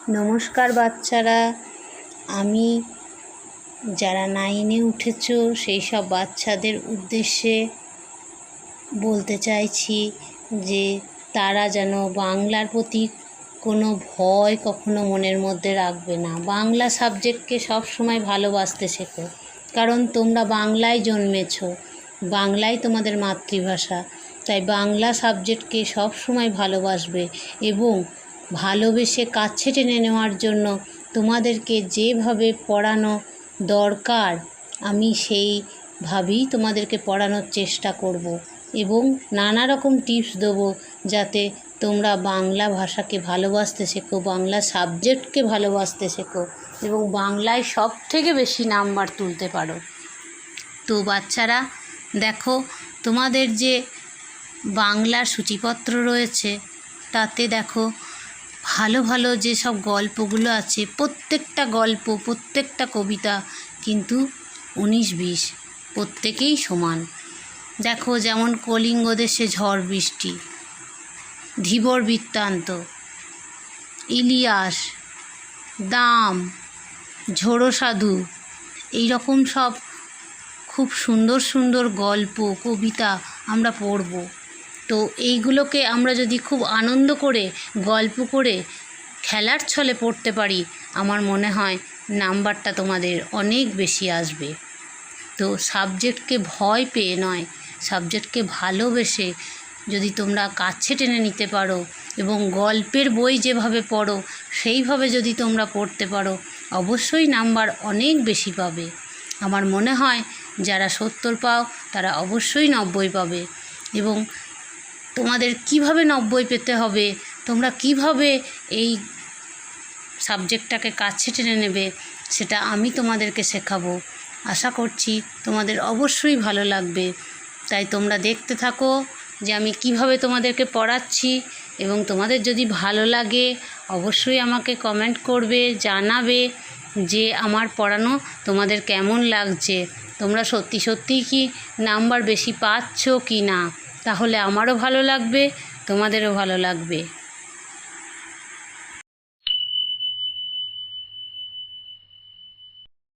নমস্কার বাচ্চারা, আমি যারা 9-এ উঠেছো সেই সব বাচ্চাদের উদ্দেশ্যে বলতে চাইছি যে তারা যেন বাংলার প্রতি কোনো ভয় কখনো মনের মধ্যে রাখবে না। বাংলা সাবজেক্টকে সব সময় ভালোবাসতে শেখো, কারণ তোমরা বাংলায় জন্মেছো, বাংলাই তোমাদের মাতৃভাষা। তাই বাংলা সাবজেক্টকে সব সময় ভালোবাসবে এবং ভালোবেসে কাছে টেনে নেওয়ার জন্য তোমাদেরকে যেভাবে পড়ানো দরকার আমি সেইভাবেই তোমাদেরকে পড়ানোর চেষ্টা করব এবং নানা রকম টিপস দেবো যাতে তোমরা বাংলা ভাষাকে ভালোবাসতে শেখো, বাংলা সাবজেক্টকে ভালোবাসতে শেখো এবং বাংলায় সবথেকে বেশি নাম্বার তুলতে পারো। তো বাচ্চারা দেখো, তোমাদের যে বাংলার সূচিপত্র রয়েছে তাতে দেখো ভালো ভালো যেসব গল্পগুলো আছে, প্রত্যেকটা গল্প, প্রত্যেকটা কবিতা কিন্তু 19-20 প্রত্যেকেই সমান। দেখো, যেমন কলিঙ্গ দেশে ঝড় বৃষ্টি, ধীবর বৃত্তান্ত, ইলিয়াস, দাম, ঝোড়ো সাধু, এই রকম সব খুব সুন্দর সুন্দর গল্প কবিতা আমরা পড়ব। তো এইগুলোকে আমরা যদি খুব আনন্দ করে গল্প করে খেলার ছলে পড়তে পারি, আমার মনে হয় নাম্বারটা তোমাদের অনেক বেশি আসবে। তো সাবজেক্টকে ভয় পেয়ে নয়, সাবজেক্টকে ভালোবেসে যদি তোমরা কাছে টেনে নিতে পারো এবং গল্পের বই যেভাবে পড়ো সেইভাবে যদি তোমরা পড়তে পারো, অবশ্যই নাম্বার অনেক বেশি পাবে। আমার মনে হয় যারা 70 পাও তারা অবশ্যই 90 পাবে। এবং তোমাদের কিভাবে 90 পেতে হবে, তোমরা কিভাবে এই সাবজেক্টটাকে কাছে টেনে নেবে, সেটা আমি তোমাদেরকে শেখাবো। আশা করছি তোমাদের অবশ্যই ভালো লাগবে। তাই তোমরা দেখতে থাকো যে আমি কিভাবে তোমাদেরকে পড়াচ্ছি, এবং তোমাদের যদি ভালো লাগে অবশ্যই আমাকে কমেন্ট করবে, জানাবে যে আমার পড়ানো তোমাদের কেমন লাগছে, তোমরা সত্যি সত্যিই কি নাম্বার বেশি পাচ্ছ কি না। তাহলে আমারও ভালো লাগবে, তোমাদেরও ভালো লাগবে।